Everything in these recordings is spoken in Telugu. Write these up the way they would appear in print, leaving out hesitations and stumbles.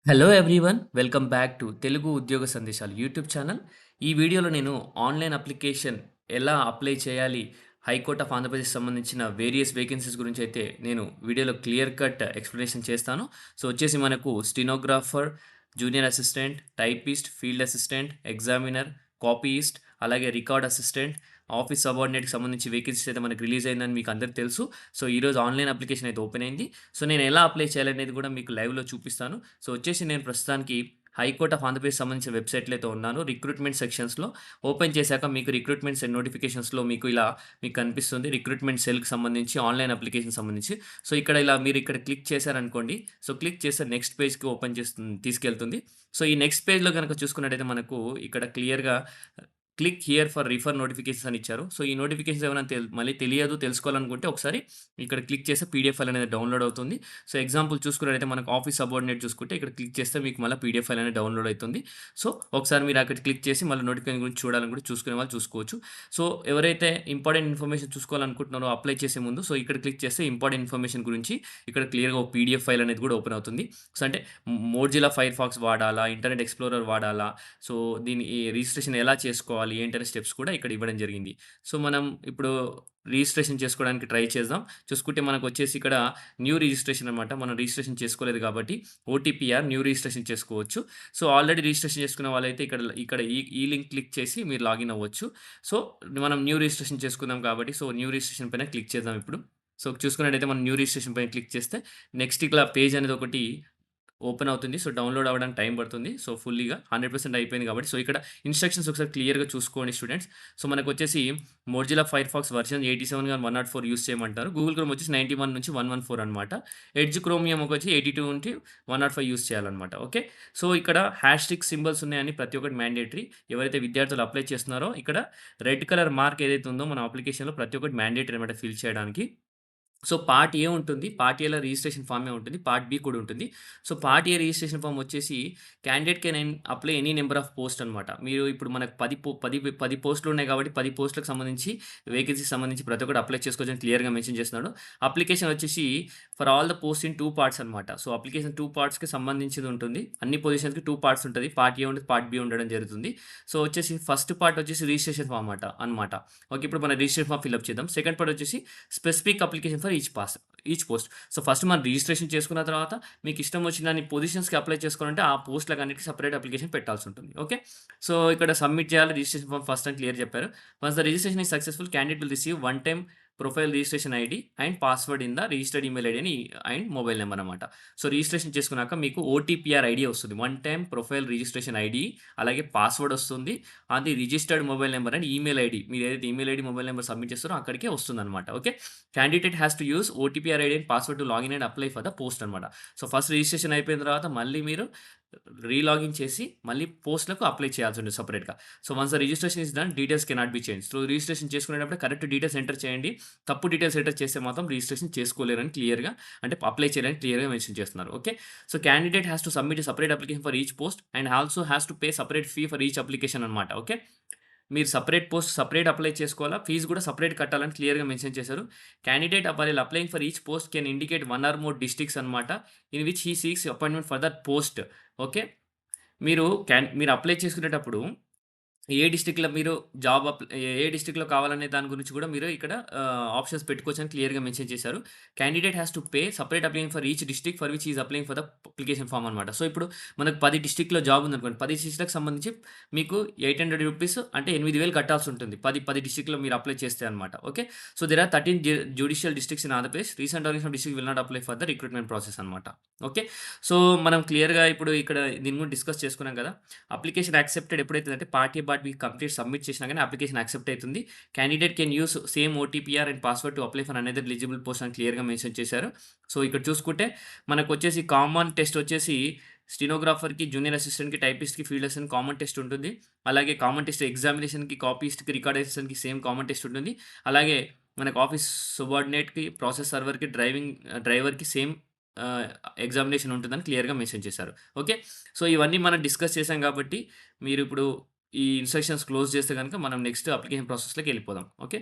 Hello everyone welcome back to Telugu ఉద్యోగ సందేశాలు యూట్యూబ్ ఛానల్. ఈ వీడియోలో నేను ఆన్లైన్ అప్లికేషన్ ఎలా అప్లై చేయాలి, హైకోర్ట్ ఆఫ్ ఆంధ్రప్రదేశ్ సంబంధించిన వేరియస్ వేకెన్సీస్ గురించి అయితే నేను వీడియోలో క్లియర్ కట్ ఎక్స్ప్లెనేషన్ చేస్తాను. సో వచ్చేసి మనకు stenographer, junior assistant, typist, field assistant, examiner, copyist, అలాగే రికార్డ్ అసిస్టెంట్, ఆఫీస్ సబార్డినేట్కి సంబంధించి వేకెన్సీస్ అయితే మనకు రిలీజ్ అయిందని మీకు అందరికీ తెలుసు. సో ఈరోజు ఆన్లైన్ అప్లికేషన్ అయితే ఓపెన్ అయింది. సో నేను ఎలా అప్లై చేయాలనేది కూడా మీకు లైవ్లో చూపిస్తాను. సో వచ్చేసి నేను ప్రస్తుతానికి హైకోర్ట్ ఆఫ్ ఆంధ్రప్రదేశ్ సంబంధించిన వెబ్‌సైట్‌లో అయితే ఉన్నాను. రిక్రూట్‌మెంట్ సెక్షన్స్‌లో ఓపెన్ చేశాక మీకు రిక్రూట్‌మెంట్ సెల్ నోటిఫికేషన్స్‌లో మీకు ఇలా మీకు కనిపిస్తుంది. రిక్రూట్‌మెంట్ సెల్‌కి సంబంధించి ఆన్లైన్ అప్లికేషన్ సంబంధించి. సో ఇక్కడ ఇలా మీరు ఇక్కడ క్లిక్ చేశారనుకోండి. సో క్లిక్ చేస్తే నెక్స్ట్ పేజ్‌కి ఓపెన్ చేస్తుంది తీసుకెళ్తుంది. సో ఈ నెక్స్ట్ పేజ్‌లో గనక చూసుకున్నట్టయితే మనకు ఇక్కడ క్లియర్‌గా click here for refer notifications అని ఇచ్చారు. సో ఈ నోటిఫికేషన్స్ ఏమైనా మళ్ళీ తెలియదు తెలుసుకోవాలనుకుంటే ఒకసారి ఇక్కడ క్లిక్ చేస్తే పీడీఎఫ్ ఫైల్ అనేది డౌన్‌లోడ్ అవుతుంది. సో ఎగ్జాంపుల్ చూసుకున్నట్టయితే మనకు ఆఫీస్ సబార్డినేట్ చూసుకుంటే ఇక్కడ క్లిక్ చేస్తే మీకు మళ్ళీ పీడీఎఫ్ ఫైల్ అనేది డౌన్‌లోడ్ అయితుంది. సో ఒకసారి మీరు అక్కడ క్లిక్ చేసి మళ్ళీ నోటిఫికేషన్ గురించి చూడాలని కూడా చూసుకునే వాళ్ళు చూసుకోవచ్చు. సో ఎవరైతే ఇంపార్టెంట్ ఇన్ఫర్మేషన్ చూసుకోవాలనుకుంటున్నారో అప్లై చేసే ముందు సో ఇక్కడ క్లిక్ చేస్తే ఇంపార్టెంట్ ఇన్ఫర్మేషన్ గురించి ఇక్కడ క్లియర్‌గా ఒక పీడీఎఫ్ ఫైల్ అనేది కూడా ఓపెన్ అవుతుంది. సో అంటే మోజిల్లా ఫైర్‌ఫాక్స్ వాడాలా? ఇంటర్నెట్ ఎక్స్‌ప్లోరర్ వాడాలా? సో దీని ఈ రిజిస్ట్రేషన్ ఎలా చేసుకోవాలి? ఏంటనే స్టెప్స్ కూడా ఇక్కడ ఇవ్వడం జరిగింది. సో మనం ఇప్పుడు రిజిస్ట్రేషన్ చేసుకోవడానికి ట్రై చేద్దాం. చూసుకుంటే మనకొచ్చేసి ఇక్కడ న్యూ రిజిస్ట్రేషన్ అనమాట. మనం రిజిస్ట్రేషన్ చేసుకోలేదు కాబట్టి ఓటీపీఆర్ న్యూ రిజిస్ట్రేషన్ చేసుకోవచ్చు. సో ఆల్రెడీ రిజిస్ట్రేషన్ చేసుకున్న వాళ్ళైతే ఇక్కడ ఇక్కడ ఈ లింక్ క్లిక్ చేసి మీరు లాగిన్ అవ్వచ్చు. సో మనం న్యూ రిజిస్ట్రేషన్ చేసుకుందాం కాబట్టి సో న్యూ రిజిస్ట్రేషన్ పైన క్లిక్ చేద్దాం ఇప్పుడు. సో చూసుకున్నట్టయితే మనం న్యూ రిజిస్ట్రేషన్ పైన క్లిక్ చేస్తే నెక్స్ట్ ఇట్లా పేజ్ అనేది ఒకటి ఓపెన్ అవుతుంది. సో, డౌన్‌లోడ్ అవ్వడానికి టైం పడుతుంది. సో, ఫుల్లీగా 100% అయిపోయింది కాబట్టి, సో, ఇక్కడ ఇన్‌స్ట్రక్షన్స్ ఒకసారి క్లియర్‌గా చూసుకోండి స్టూడెంట్స్. సో, మనకొచ్చేసి మొజిల్లా ఫైర్‌ఫాక్స్ వర్షన్ 87 గాని 104 యూజ్ చేయమంటారు. గూగుల్ క్రోమ్ వచ్చేసి 91 నుంచి 114 అనమాట. ఎడ్జ్ క్రోమియం వచ్చి 82 నుండి 105 యూజ్ చేయాలనమాట. ఓకే. సో, ఇక్కడ హ్యాష్‌ట్యాగ్ సింబల్స్ ఉన్నాయని ప్రతి ఒక్కటి మ్యాండేటరీ. ఎవరైతే విద్యార్థులు అప్లై చేస్తున్నారో ఇక్కడ రెడ్ కలర్ మార్క్ ఏదైతే ఉందో మన అప్లికేషన్‌లో ప్రతి ఒక్కటి మ్యాండేటరీ అనమాట ఫిల్ చేయడానికి. సో, పార్ట్ ఏ ఉంటుంది. పార్ట్ ఏలో రిజిస్ట్రేషన్ ఫార్మే ఉంటుంది. పార్ట్ బి కూడా ఉంటుంది. So, part A registration form వచ్చేసి candidate can apply any number of post అనమాట. మీరు ఇప్పుడు మనకు 10 పోస్టులున్నాయి కాబట్టి 10 పోస్టులకు సంబంధించి వేకెన్సీకి సంబంధించి ప్రతి ఒక్కటి అప్లై చేసుకోవచ్చని క్లియర్‌గా మెన్షన్ చేస్తున్నాడు. అప్లికేషన్ వచ్చేసి for all the post in 2 parts అనమాట. సో, అప్లికేషన్ 2 పార్ట్స్‌కి సంబంధించింది ఉంటుంది. అన్ని పొజిషన్స్‌కి 2 పార్ట్స్ ఉంటది. పార్ట్ ఏ ఉంటది. పార్ట్ బి ఉండడం జరుగుతుంది. సో, వచ్చేసి ఫస్ట్ పార్ట్ వచ్చేసి రిజిస్ట్రేషన్ ఫార్మ్ అనమాట. ఓకే. ఇప్పుడు మన రిజిస్ట్రేషన్ ఫార్మ్ ఫిల్ అప్ చేద్దాం. సెకండ్ పార్ట్ వచ్చేసి specific application for each post. So, first మనం రిజిస్ట్రేషన్ చేసుకున్న తర్వాత మీకు ఇష్టం వచ్చినన్ని పొజిషన్స్‌కి అప్లై చేసుకోవాలంటే ఆ పోస్ట్‌లకన్నిటికి సెపరేట్ అప్లికేషన్ పెట్టాల్సుంటుంది. ఓకే. సో, ఇక్కడ సబ్మిట్ చేయాలి రిజిస్ట్రేషన్ ఫార్మ్ ఫస్ట్ అని క్లియర్ చెప్పారు. Once the registration is successful candidate will receive one time profile registration ID and password in the registered email ID and mobile number అనమాట. సో, రిజిస్ట్రేషన్ చేసుకున్నాక మీకు ఓటీపీఆర్ ఐడీ వస్తుంది. One time profile registration ID అలాగే పాస్వర్డ్ వస్తుంది. అది registered mobile number and email ID మీరు ఏదైతే email ID, mobile number submit చేస్తారో అక్కడికే వస్తుందనమాట. Okay. Candidate has to use OTPR ID and password to login and apply for the post అనమాట. సో, ఫస్ట్ రిజిస్ట్రేషన్ అయిపోయిన తర్వాత మళ్ళీ మీరు రీలాగిన్ చేసి మళ్ళీ పోస్ట్‌లకు అప్లై చేయాల్సి ఉంటుంది సెపరేట్‌గా. So, once the registration is done details cannot be change. So, registration చేసుకునేటప్పుడు కరెక్ట్ డీటెయిల్స్ ఎంటర్ చేయండి. తప్పు డీటెయిల్స్ ఎంటర్ చేస్తే మాత్రం రిజిస్ట్రేషన్ చేసుకోలేరని క్లియర్‌గా అంటే అప్లై చేయడానికి క్లియర్‌గా మెన్షన్ చేస్తున్నారు. Okay. So, candidate has to submit a separate application for each post and also has to pay separate fee for each application అనమాట. ఓకే. మీరు సెపరేట్ పోస్ట్ సెపరేట్ అప్లై చేసుకోవాలా? ఫీజ్ కూడా సెపరేట్ కట్టాలని క్లియర్‌గా మెన్షన్ చేశారు. Candidate while applying for each post can indicate one or more districts అనమాట. In which he seeks appointment for that post. Okay. మీరు అప్లై చేసుకునేటప్పుడు ఏ డిస్ట్రిక్ట్‌లో మీరు జాబ్ ఏ డిస్ట్రిక్ట్‌లో కావాలనే దాని గురించి కూడా మీరు ఇక్కడ ఆప్షన్స్ పెట్టుకోవచ్చని క్లియర్‌గా మెన్షన్ చేశారు. Candidate has to pay separate applying for each district for which he is applying for the application form అనమాట. సో, ఇప్పుడు మనకు 10 డిస్ట్రిక్ట్‌లో జాబ్ ఉందనుకోండి. 10 డిస్ట్రిక్ట్‌లకు సంబంధించి మీకు రూ. 800 అంటే 8,000 కట్టాల్సుంటుంది. 10 డిస్ట్రిక్ట్‌లో మీరు అప్లై చేస్తే అనమాట. Okay. So, there are 13 judicial districts in Andhra Pradesh. Recent organization district will not apply for the recruitment process అనమాట. ఓకే. సో, మనం క్లియర్‌గా ఇప్పుడు ఇక్కడ దీని గురించి డిస్కస్ చేసుకున్నాం కదా! అప్లికేషన్ యాక్సెప్టెడ్ ఎప్పుడైతదంటే part A, part B complete submit చేసినా గాని అప్లికేషన్ యాక్సెప్ట్ అయితుంది. Candidate can use same OTPR and password to apply for another eligible post అని క్లియర్‌గా మెన్షన్ చేశారు. సో, ఇక్కడ చూసుకుంటే మనకొచ్చేసి కామన్ టెస్ట్ వచ్చేసి స్టెనోగ్రాఫర్‌కి, జూనియర్ అసిస్టెంట్‌కి, టైపిస్ట్‌కి, ఫీల్డ్ అసిస్టెంట్‌కి కామన్ టెస్ట్ ఉంటుంది. అలాగే కామన్ టెస్ట్ ఎగ్జామినేషన్‌కి, కాపీయిస్ట్‌కి, రికార్డ్ అసిస్టెంట్‌కి సేమ్ కామన్ టెస్ట్ ఉంటుంది. అలాగే మనకు ఆఫీస్ సబార్డినేట్‌కి, ప్రాసెస్ సర్వర్‌కి, డ్రైవర్‌కి సేమ్ ఆహ్, ఎగ్జామినేషన్ ఉంటుందని క్లియర్‌గా మెన్షన్ చేశారు. ఓకే. సో, ఇవన్నీ మనం డిస్కస్ చేసాం కాబట్టి మీరిప్పుడు ఈ ఇన్‌స్ట్రక్షన్స్ క్లోజ్ చేస్తే గనుక మనం నెక్స్ట్ అప్లికేషన్ ప్రాసెస్‌లోకి ఎళ్ళిపోదాం. ఓకే.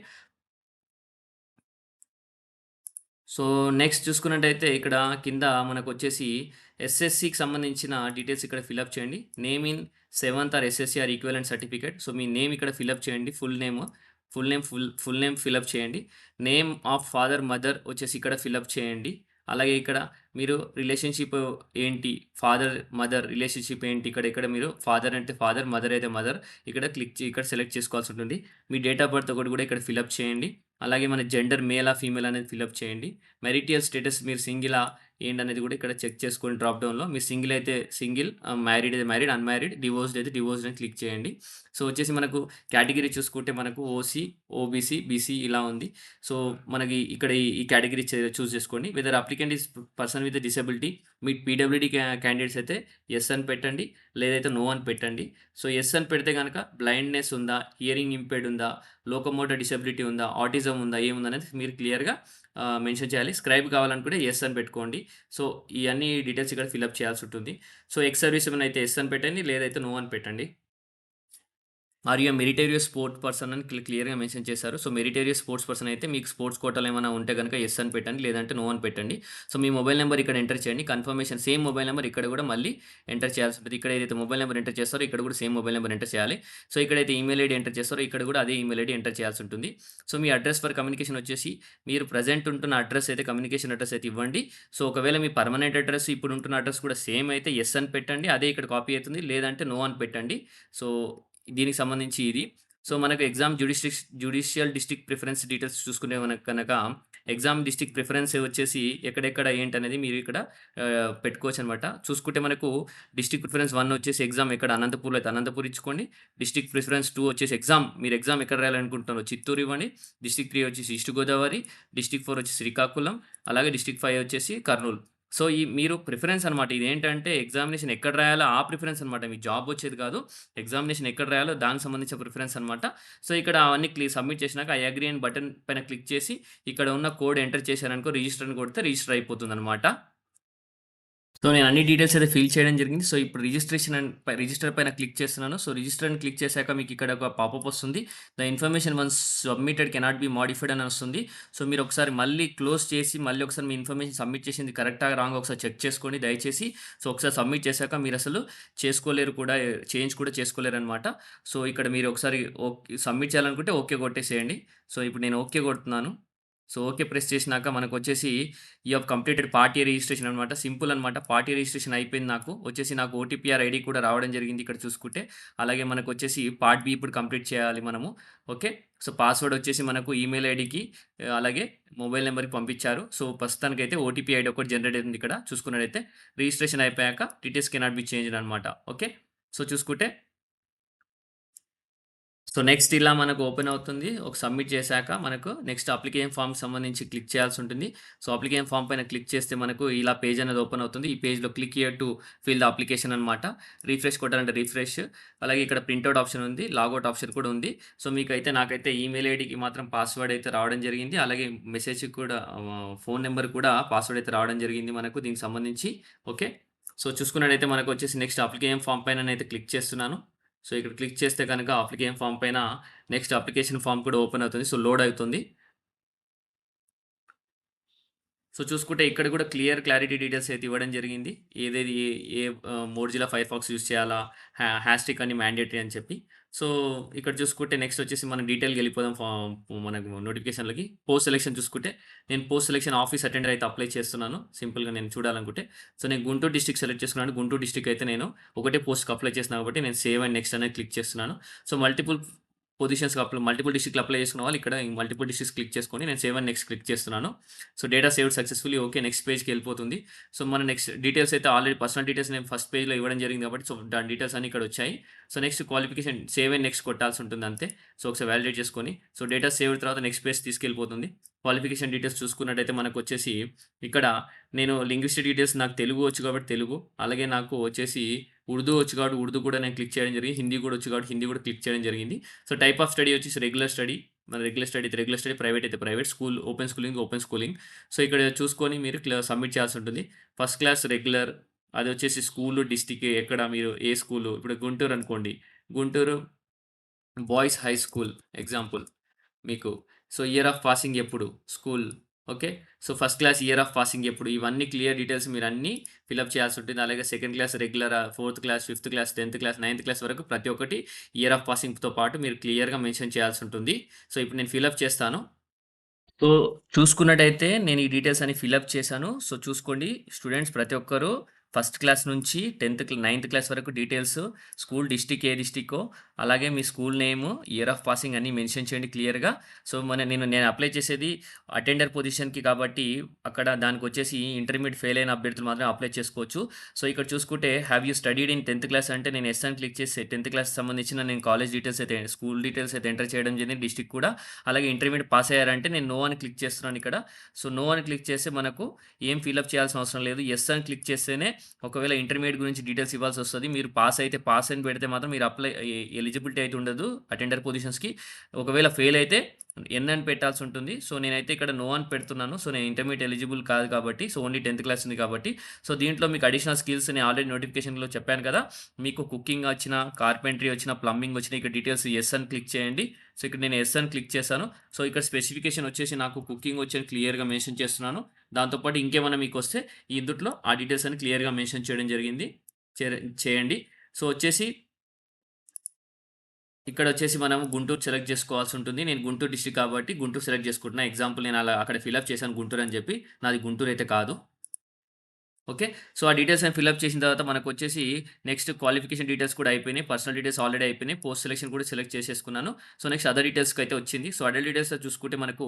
సో, నెక్స్ట్ చూసుకున్నట్టయితే ఇక్కడ కింద మనకొచ్చేసి ఎస్ఎస్‌సికి సంబంధించిన డీటెయిల్స్ ఇక్కడ ఫిలప్ చేయండి. Name in seventh or SSC or equivalent certificate. So, me name ఇక్కడ ఫిలప్ చేయండి. ఫుల్ నేమ్ ఫిలప్ చేయండి. నేమ్ ఆఫ్ ఫాదర్, మదర్ వచ్చేసి ఇక్కడ ఫిలప్ చేయండి. అలాగే ఇక్కడ మీరు రిలేషన్‌షిప్ ఏంటి? ఫాదర్, మదర్ రిలేషన్‌షిప్ ఏంటి? ఇక్కడ మీరు ఫాదర్ అంటే ఫాదర్, మదర్ అయితే మదర్ ఇక్కడ సెలెక్ట్ చేసుకోవాల్సుంటుంది. మీ డేట్ ఆఫ్ బర్త్ ఒకటి కూడా ఇక్కడ ఫిలప్ చేయండి. అలాగే మన జెండర్ మేలా? ఫీమేలా? అనేది ఫిలప్ చేయండి. మెరిటియల్ స్టేటస్ మీరు సింగిలా? ఏంటనేది కూడా ఇక్కడ చెక్ చేసుకోండి డ్రాప్ డౌన్‌లో. మీరు సింగిల్ అయితే సింగిల్, మ్యారీడ్ అయితే మ్యారీడ్, అన్‌మ్యారీడ్, డివోర్స్డ్ అయితే డివోర్స్డ్ అని క్లిక్ చేయండి. సో, వచ్చేసి మనకు కేటగిరీ చూసుకుంటే మనకు ఓసీ, ఓబీసీ, బీసీ ఇలా ఉంది. సో, మనకి ఇక్కడ ఈ కేటగిరీ చూజ్ చేసుకోండి. Whether applicant is person with disability. మీ పీడబ్ల్యూడీ క్యాండిడేట్స్ అయితే యెస్ అని పెట్టండి. లేదైతే నో అని పెట్టండి. సో, యెస్ అని పెడితే గనక బ్లైండ్‌నెస్ ఉందా? హియరింగ్ ఇంపైర్డ్ ఉందా? లోకోమోటర్ డిసెబిలిటీ ఉందా? ఆటిజం ఉందా? ఏముందనేది మీరు క్లియర్‌గా మెన్షన్ చేయాలి. స్క్రైబ్ కావాలనుకుంటే యెస్ అని పెట్టుకోండి. సో, ఇయన్నీ డీటెయిల్స్ ఇక్కడ ఫిలప్ చేయాల్సుంటుంది. సో, ఎక్స్ సర్వీస్ మెన్ అయితే యెస్ అని పెట్టండి. లేదైతే నో అని పెట్టండి. Are you a meritorious sport person అని క్లియర్‌గా మెన్షన్ చేశారు. సో, మెరిటోరియస్ స్పోర్ట్స్ పర్సన్ అయితే మీకు స్పోర్ట్స్ కోటాలో ఏమైనా ఉంటే గనుక యెస్ అని పెట్టండి. లేదంటే నో అని పెట్టండి. సో, మీ మొబైల్ నంబర్ ఇక్కడ ఎంటర్ చేయండి. కన్ఫర్మేషన్ సేమ్ మొబైల్ నంబర్ ఇక్కడ కూడా మళ్ళీ ఎంటర్ చేయాల్సి ఉంటుంది. ఇక్కడ ఏదైతే మొబైల్ నంబర్ ఎంటర్ చేస్తారో ఇక్కడ కూడా సేమ్ మొబైల్ నంబర్ ఎంటర్ చేయాలి. సో, ఇక్కడైతే ఈమెయిల్ ఐడీ ఎంటర్ చేస్తారో ఇక్కడ కూడా అదే ఈమెయిల్ ఐడీ ఎంటర్ చేయాల్సి ఉంటుంది. So, me address for communication వచ్చేసి మీరు ప్రెజెంట్ ఉంటున్న అడ్రెస్ అయితే కమ్యూనికేషన్ అడ్రెస్ అయితే ఇవ్వండి. సో, ఒకవేళ మీ పర్మనెంట్ అడ్రెస్ ఇప్పుడు ఉంటున్న అడ్రెస్ కూడా సేమ్ అయితే యెస్ అని పెట్టండి. అదే ఇక్కడ కాపీ అవుతుంది. లేదంటే నో అని పెట్టండి. సో, దీనికి సంబంధించి ఇది. సో, మనకు exam judicial district preference details చూసుకునే మనకు కనక ఎగ్జామ్ డిస్ట్రిక్ట్ ప్రిఫరెన్స్ వచ్చేసి ఎక్కడెక్కడ ఏంటనేది మీరు ఇక్కడ పెట్టుకోవచ్చనమాట. చూసుకుంటే మనకు డిస్ట్రిక్ట్ ప్రిఫరెన్స్ 1 వచ్చేసి ఎగ్జామ్ ఎక్కడ అనంతపూర్‌లో అయితే అనంతపూర్ ఇచ్చుకోండి. డిస్ట్రిక్ట్ ప్రిఫరెన్స్ 2 వచ్చేసి మీరు ఎగ్జామ్ ఎక్కడ రాయాలనుకుంటున్నారో చిత్తూరు ఇవ్వండి. డిస్ట్రిక్ట్ 3 వచ్చేసి ఈస్ట్ గోదావరి. డిస్ట్రిక్ట్ 4 వచ్చేసి శ్రీకాకుళం. అలాగే డిస్ట్రిక్ట్ 5 వచ్చేసి కర్నూలు. సో, మీరు ప్రిఫరెన్స్ అనమాట. ఇదేంటంటే ఎగ్జామినేషన్ ఎక్కడ రాయాలో ఆ ప్రిఫరెన్స్ అనమాట. మీకు జాబ్ వచ్చేది కాదు. ఎగ్జామినేషన్ ఎక్కడ రాయాలో దానికి సంబంధించిన ప్రిఫరెన్స్ అనమాట. సో, ఇక్కడ అవన్నీ సబ్మిట్ చేసినాక ఐ అగ్రీ అని బటన్ పైన క్లిక్ చేసి ఇక్కడ ఉన్న కోడ్ ఎంటర్ చేశారనుకో రిజిస్టర్ అని కొడితే రిజిస్టర్ అయిపోతుందనమాట. సో, నేను అన్ని డీటెయిల్స్ అయితే ఫిల్ చేయడం జరిగింది. సో, ఇప్పుడు రిజిస్టర్ పైన క్లిక్ చేస్తున్నాను. సో, రిజిస్టర్ అని క్లిక్ చేశాక మీకు ఇక్కడ ఒక పాపప్ వస్తుంది. The information once submitted cannot be modified అని వస్తుంది. సో, మీరు ఒకసారి మళ్ళీ క్లోజ్ చేసి మళ్ళీ ఒకసారి మీ ఇన్ఫర్మేషన్ సబ్మిట్ చేసింది కరెక్టా రాంగా ఒకసారి చెక్ చేసుకోండి దయచేసి. సో, ఒకసారి సబ్మిట్ చేశాక మీరసలు చేసుకోలేరు కూడా చేంజ్ కూడా చేసుకోలేరనమాట. సో, ఇక్కడ మీరు ఒకసారి సబ్మిట్ చేయాలనుకుంటే ఓకే కొట్టేసేయండి. సో, ఇప్పుడు నేను ఓకే కొడుతున్నాను. సో, ఓకే ప్రెస్ చేసినాక మనకొచ్చేసి you have completed part A registration అనమాట. సింపుల్ అనమాట. పార్టీ రిజిస్ట్రేషన్ అయిపోయింది నాకు. వచ్చేసి నాకు ఓటీపీఆర్ ఐడీ కూడా రావడం జరిగింది ఇక్కడ చూసుకుంటే. అలాగే మనకొచ్చేసి పార్ట్ బి ఇప్పుడు కంప్లీట్ చేయాలి మనము. ఓకే. సో, పాస్వర్డ్ వచ్చేసి మనకు ఈమెయిల్ ఐడీకి అలాగే మొబైల్ నంబర్‌కి పంపించారు. సో, ప్రస్తుతానికైతే ఓటీపీ ఐడీ ఒకటి జనరేట్ అయింది ఇక్కడ చూసుకున్నట్టయితే. రిజిస్ట్రేషన్ అయిపోయాక డీటెయిల్స్ కెనాట్ బి చేంజ్డ్ అనమాట. ఓకే. సో, చూసుకుంటే సో, నెక్స్ట్ ఇలా మనకు ఓపెన్ అవుతుంది. ఒక సబ్మిట్ చేశాక మనకు నెక్స్ట్ అప్లికేషన్ ఫార్మ్‌కి సంబంధించి క్లిక్ చేయాల్సుంటుంది. సో, అప్లికేషన్ ఫార్మ్ పైన క్లిక్ చేస్తే మనకు ఇలా పేజ్ అనేది ఓపెన్ అవుతుంది. ఈ పేజ్‌లో click here to fill the application అనమాట. రిఫ్రెష్ కొట్టాలంటే రిఫ్రెష్. అలాగే ఇక్కడ ప్రింటౌట్ ఆప్షన్ ఉంది. లాగౌట్ ఆప్షన్ కూడా ఉంది. సో, నాకైతే ఈమెయిల్ ఐడీకి మాత్రం పాస్వర్డ్ అయితే రావడం జరిగింది. అలాగే మెసేజ్‌కి కూడా ఫోను నంబర్ కూడా పాస్వర్డ్ అయితే రావడం జరిగింది మనకు దీనికి సంబంధించి. ఓకే. సో, చూసుకున్నట్టయితే మనకొచ్చేసి నెక్స్ట్ అప్లికేషన్ ఫార్మ్ పైననైతే క్లిక్ చేస్తున్నాను. సో, ఇక్కడ క్లిక్ చేస్తే గనక అప్లికేషన్ ఫార్మ్ పైన నెక్స్ట్ అప్లికేషన్ ఫార్మ్ కూడా ఓపెన్ అవుతుంది. సో, లోడ్ అవుతుంది. సో, చూసుకుంటే ఇక్కడ కూడా క్లారిటీ డీటెయిల్స్ అయితే ఇవ్వడం జరిగింది. ఏదేది ఏ ఏ మోజిల్లా ఫైర్‌ఫాక్స్ యూజ్ చేయాలా, హ్యాష్‌ట్యాగ్ అని మ్యాండేటరీ అని చెప్పి. సో, ఇక్కడ చూసుకుంటే నెక్స్ట్ వచ్చేసి మనం డీటెయిల్‌గెళ్ళిపోదాం మనకు నోటిఫికేషన్‌లకి. పోస్ట్ సెలక్షన్ చూసుకుంటే నేను పోస్ట్ సెలక్షన్ ఆఫీస్ అటెండర్ అయితే అప్లై చేస్తున్నాను. సింపుల్‌గా నేను చూడాలనుకుంటే. సో, నేను గుంటూరు డిస్ట్రిక్ట్ సెలెక్ట్ చేసుకున్నాను. గుంటూరు డిస్ట్రిక్ట్ అయితే నేను ఒకటే పోస్ట్‌కి అప్లై చేస్తున్నాను కాబట్టి నేను సేవ్ అండ్ నెక్స్ట్ అనేది క్లిక్ చేస్తున్నాను. సో, మల్టిపుల్ డిస్ట్రిక్ట్‌లో అప్లై చేసుకున్న వాళ్ళు ఇక్కడ మల్టిపుల్ డిస్ట్రిక్ట్స్ క్లిక్ చేసుకొని నేను సేవ్ అండ్ నెక్స్ట్ క్లిక్ చేస్తున్నాను. So, data saved successfully okay. Next పేజ్‌కెళ్ళిపోతుంది. సో, మన నెక్స్ట్ డీటెయిల్స్ అయితే ఆల్రెడీ పర్సనల్ డీటెయిల్స్ నేను ఫస్ట్ పేజ్‌లో ఇవ్వడం జరిగింది కాబట్టి సో, దాని డీటెయిల్స్ అన్నీ ఇక్కడ వచ్చాయి. So, next qualification save and next కొట్టాల్సి ఉంటుంది అంతే. సో, ఒకసారి వాలిడేట్ చేసుకొని సో, డేటా సేవ్డ్ తర్వాత నెక్స్ట్ పేజ్ తీసుకెళ్ళిపోతుంది. క్వాలిఫికేషన్ డీటెయిల్స్ చూసుకున్నట్టయితే మనకొచ్చేసి ఇక్కడ నేను లింగ్విస్టిక్ డీటెయిల్స్ నాకు తెలుగు వచ్చు కాబట్టి తెలుగు, అలాగే నాకు వచ్చేసి ఉర్దూ వచ్చు కాబట్టి ఉర్దూ కూడా నేను క్లిక్ చేయడం జరిగింది. హిందీ కూడా వచ్చు కాబట్టి హిందీ కూడా క్లిక్ చేయడం జరిగింది. సో, టైప్ ఆఫ్ స్టడీ వచ్చేసి రెగ్యులర్ స్టడీ. మన రెగ్యులర్ స్టడీ, ప్రైవేట్ అయితే ప్రైవేట్, ఓపెన్ స్కూలింగ్. సో, ఇక్కడ చూసుకొని మీరు సబ్మిట్ చేయాల్సి ఉంటుంది. ఫస్ట్ క్లాస్ రెగ్యులర్ అదొచ్చేసి స్కూలు, డిస్ట్రిక్ట్ ఎక్కడ మీరు ఏ స్కూలు ఇప్పుడు గుంటూరు అనుకోండి. Guntur boys high school example మీకు. సో, ఇయర్ ఆఫ్ పాసింగ్ ఎప్పుడు? School. Okay. So, first class year of passing ఎప్పుడు? ఇవన్నీ క్లియర్ డీటెయిల్స్ మీరన్నీ ఫిలప్ చేయాల్సుంటుంది. అలాగే సెకండ్ క్లాస్ రెగ్యులరా, ఫోర్త్ క్లాస్, ఫిఫ్త్ క్లాస్, 10థ్ క్లాస్, 9థ్ క్లాస్ వరకు ప్రతి ఒక్కటి ఇయర్ ఆఫ్ పాసింగ్‌తో పాటు మీరు క్లియర్‌గా మెన్షన్ చేయాల్సుంటుంది. సో, ఇప్పుడు నేను ఫిలప్ చేస్తాను. సో, చూసుకున్నట్టయితే నేను ఈ డీటెయిల్స్ అన్ని ఫిలప్ చేశాను. సో, చూసుకోండి స్టూడెంట్స్ ప్రతి ఒక్కరు ఫస్ట్ క్లాస్ నుంచి 9థ్ క్లాస్ వరకు డీటెయిల్స్, స్కూల్ డిస్ట్రిక్ట్ ఏ డిస్ట్రిక్కో, అలాగే మీ school name, year of passing అన్నీ మెన్షన్ చేయండి క్లియర్‌గా. సో, నేను అప్లై చేసేది అటెండర్ పొజిషన్‌కి కాబట్టి అక్కడ దానికొచ్చేసి ఇంటర్మీడియేట్ ఫెయిల్ అయిన అభ్యర్థులు మాత్రమే అప్లై చేసుకోవచ్చు. సో, ఇక్కడ చూసుకుంటే హావ్ యూ స్టడీడ్ ఇన్ 10థ్ క్లాస్ అంటే నేను యెస్ అని క్లిక్ చేసి 10థ్ క్లాస్‌కి సంబంధించిన నేను కాలేజ్ డీటెయిల్స్ అయితే స్కూల్ డీటెయిల్స్ అయితే ఎంటర్ చేయడం జరిగింది. డిస్ట్రిక్ట్ కూడా. అలాగే ఇంటర్మీడియేట్ పాస్ అయ్యారంటే నేను నో అని క్లిక్ చేస్తున్నాను ఇక్కడ. సో, నో అని క్లిక్ చేస్తే మనకు ఏం ఫిలప్ చేయాల్సిన అవసరం లేదు. యెస్ అని క్లిక్ చేస్తేనే ఒకవేళ ఇంటర్మీడియేట్ గురించి డీటెయిల్స్ ఇవ్వాల్సొస్తది. మీరు పాస్ అయితే పాస్ అని పెడితే మాత్రం మీరు ఎలిజిబిలిటీ అయితే ఉండదు అటెండర్ పొజిషన్స్‌కి. ఒకవేళ ఫెయిల్ అయితే ఎన్ అని పెట్టాల్సుంటుంది. సో, నేనైతే ఇక్కడ నో అని పెడుతున్నాను. సో, నేను ఇంటర్మీడియేట్ ఎలిజిబుల్ కాదు కాబట్టి. సో, ఓన్లీ 10థ్ క్లాస్ ఉంది కాబట్టి. సో, దీంట్లో మీకు అడిషనల్ స్కిల్స్ నేను ఆల్రెడీ నోటిఫికేషన్‌లో చెప్పాను కదా! మీకు కుకింగ్ వచ్చినా, కార్పెంటరీ వచ్చినా, ప్లంబింగ్ వచ్చినా ఇక్కడ డీటెయిల్స్ యెస్ అని క్లిక్ చేయండి. సో, ఇక్కడ నేను యెస్ అని క్లిక్ చేశాను. సో, ఇక్కడ స్పెసిఫికేషన్ వచ్చేసి నాకు కుకింగ్ వచ్చని క్లియర్‌గా మెన్షన్ చేస్తున్నాను. దాంతో పాటు ఇంకేమన్నా మీకొస్తే ఇందుట్లో ఆ డీటెయిల్స్ అన్ని క్లియర్‌గా మెన్షన్ చేయడం జరిగింది. చేయండి. సో, వచ్చేసి ఇక్కడొచ్చేసి మనం గుంటూరు సెలెక్ట్ చేసుకోవాల్సుంటుంది. నేను గుంటూరు డిస్ట్రిక్ట్ కాబట్టి గుంటూరు సెలెక్ట్ చేసుకుంటున్నా. ఎగ్జాంపుల్ నేను అలా అక్కడ ఫిలప్ చేశాను గుంటూరు అని చెప్పి. నాది గుంటూరు అయితే కాదు. ఓకే. సో, ఆ డీటెయిల్స్ అన్ని ఫిలప్ చేసిన తర్వాత మనకొచ్చేసి నెక్స్ట్ క్వాలిఫికేషన్ డీటెయిల్స్ కూడా అయిపోయినాయి. పర్సనల్ డీటెయిల్స్ ఆల్రెడీ అయిపోయినాయి. పోస్ట్ సెలక్షన్ కూడా సెలెక్ట్ చేసేసుకున్నాను. సో, నెక్స్ట్ అదర్ డీటెయిల్స్‌కైతే వచ్చింది. సో, అదర్ డీటెయిల్స్‌లో చూసుకుంటే మనకు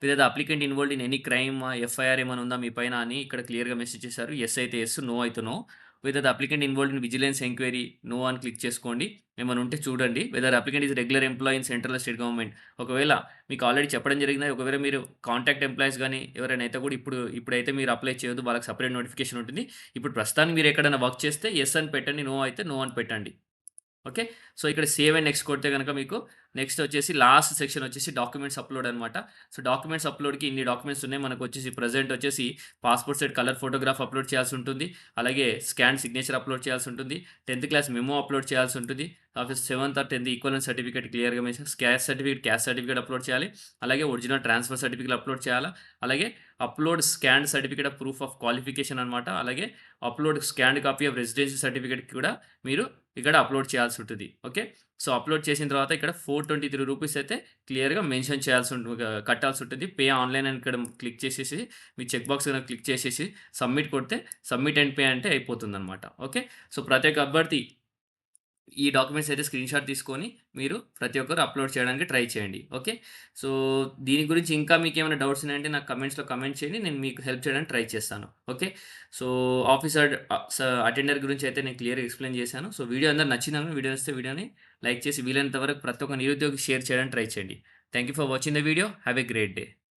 with the applicant involved in any crime, FIR ఏమైనా ఉందా మీ పైన అని ఇక్కడ క్లియర్‌గా మెన్షన్ చేశారు. యెస్ అయితే యెస్, నో అయితే no. Whether the applicant involved in vigilance enquiry no అని క్లిక్ చేసుకోండి. ఏమైనా ఉంటే చూడండి. Whether applicant is regular employee in central, state government. ఒకవేళ మీకు ఆల్రెడీ చెప్పడం జరిగింది. ఒకవేళ మీరు కాంటాక్ట్ ఎంప్లాయీస్ గాని ఎవరైనా అయితే కూడా ఇప్పుడైతే మీరు అప్లై చేయొద్దు. వాళ్ళకి సెపరేట్ నోటిఫికేషన్ ఉంటుంది. ఇప్పుడు ప్రస్తుతానికి మీరు ఎక్కడైనా వర్క్ చేస్తే యెస్ అని పెట్టండి. నో అయితే నో అని పెట్టండి. ఓకే. సో, ఇక్కడ సేవ్ అండ్ నెక్స్ట్ కొడితే గనక మీకు నెక్స్ట్ వచ్చేసి లాస్ట్ సెక్షన్ వచ్చేసి డాక్యుమెంట్స్ అప్‌లోడ్ అనమాట. సో, డాక్యుమెంట్స్ అప్‌లోడ్‌కి ఇన్ని డాక్యుమెంట్స్ ఉన్నాయి. మనకొచ్చేసి ప్రెజెంట్ వచ్చేసి passport size colour photograph upload చేయాల్సుంటుంది. అలాగే స్కాన్ సిగ్నేచర్ అప్‌లోడ్ చేయాల్సుంటుంది. 10థ్ క్లాస్ మెమో అప్‌లోడ్ చేయాల్సుంటుంది. ఆఫీస్ 7థ్ ఆర్ 10థ్ ఈక్వలెన్స్ సర్టిఫికేట్ క్లియర్‌గా మెన్షన్ క్యాస్ట్ సర్టిఫికేట్ అప్‌లోడ్ చేయాలి. అలాగే ఒరిజినల్ ట్రాన్స్‌ఫర్ సర్టిఫికేట్ అప్‌లోడ్ చేయాలా. అలాగే upload scanned certificate of proof of qualification అనమాట. అలాగే upload scanned copy of residency certificate కూడా మీరు ఇక్కడ అప్‌లోడ్ చేయాల్సుంటది. ఓకే. సో, అప్‌లోడ్ చేసిన తర్వాత ఇక్కడ రూ. 423 అయితే క్లియర్‌గా మెన్షన్ కట్టాల్సుంటది. పే ఆన్‌లైన్ అని ఇక్కడ క్లిక్ చేసేసి మీ చెక్ బాక్స్ గనక క్లిక్ చేసేసి సబ్మిట్ కొడితే సబ్మిట్ అండ్ పే అంటే అయిపోతుందనమాట. ఓకే. సో, ప్రతి ఒక్క అభ్యర్థి ఈ డాక్యుమెంట్స్ అయితే స్క్రీన్‌షాట్ తీసుకొని మీరు ప్రతి ఒక్కరు అప్‌లోడ్ చేయడానికి ట్రై చేయండి. ఓకే. సో, దీని గురించి ఇంకా మీకేమైనా డౌట్స్ ఉన్నాయంటే నాకు కమెంట్స్‌లో కమెంట్ చేయండి. నేను మీకు హెల్ప్ చేయడానికి ట్రై చేస్తాను. ఓకే. సో, ఆఫీసర్ అటెండర్ గురించి అయితే నేను క్లియర్‌గా ఎక్స్‌ప్లెయిన్ చేశాను. సో, వీడియో అందరికి నచ్చిందనుకుంటే వీడియో నచ్చితే వీడియోని లైక్ చేసి వీలైనంత వరకు ప్రతి ఒక్క నిరుద్యోగికి షేర్ చేయడానికి ట్రై చేయండి. Thank you for watching the video. Have a great day.